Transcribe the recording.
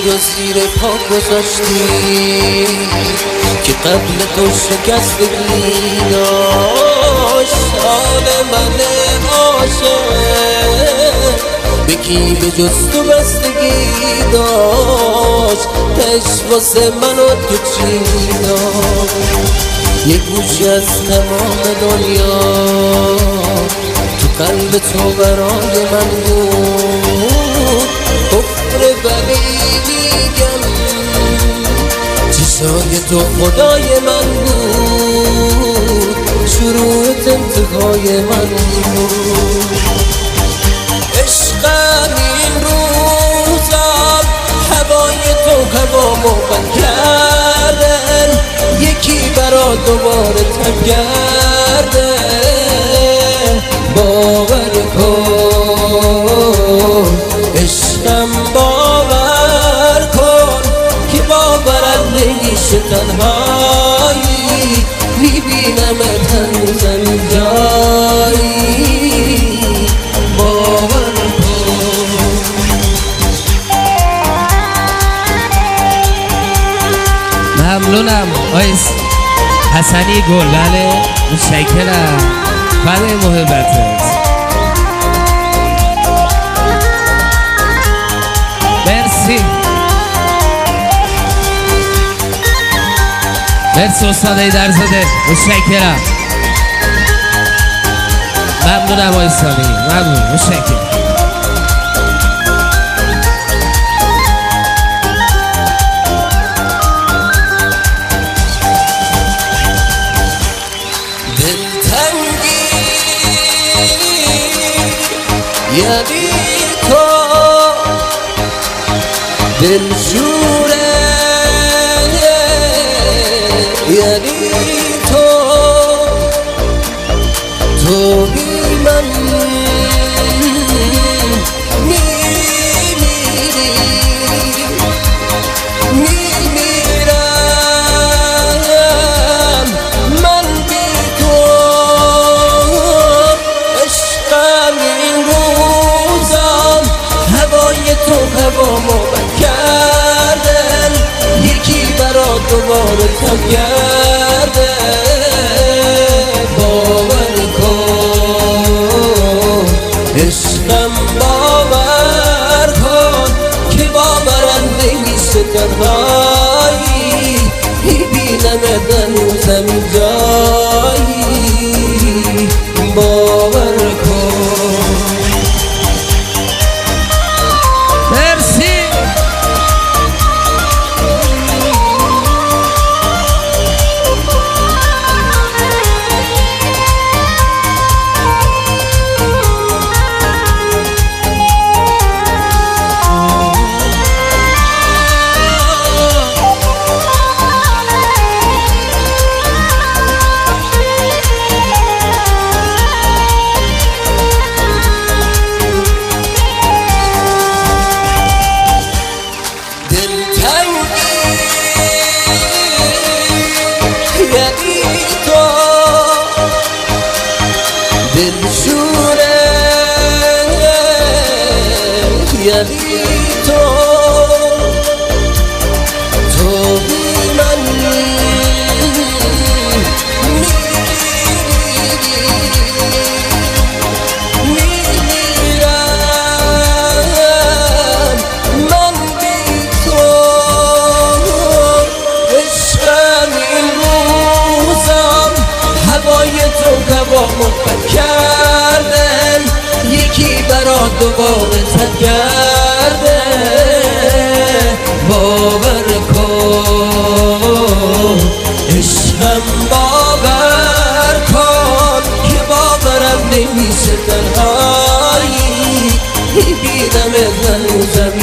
و زیر پا گذاشتی که قبل تو شکستگی داشت. حال من عاشق به کی به جز تو بستگی داشت؟ عشق واسه من و تو چی داشت؟ یک گوشی از تمام دنیا تو قلب تو برای من بود. کفر ولی میگم چشای تو خدای من بود. شروعت انتهای من بود. عشقم این روزم هوای تو هوامو بند کردن. یکی برا دوباره تب کرده. باور کن عشقم، باور کن که باورم نمیشه تنهایی. میبینم هنوزم جایی. باور کن. ممنونم آیس حسنی گل. بله متشکرم. بله محبتت. مرسی. مرسی استاد ایدرزاده. متشکرم. ممنونم آیس سامی. ممنون. متشکرم. یعنی تو دلشوره، یعنی تو بی من میمیرم من بی تو. عشقم این روزم هوای تو هوامو بند کردن. یکی برا دوباره تب کرده. باور کن عشقم، باور کن که باورم نمیشه تنهایی. میبینم هنوزم جایی. باور کن. مرسی. دلشوره، یعنی تو بی من میمیرم من بی تو. عشقم این روزم هوای تو هوامو بند کردن. یکی برا دوباره تب کرده. باور کن عشقم، باور کن که باورم نمیشه تنهایی. میبینم هنوزم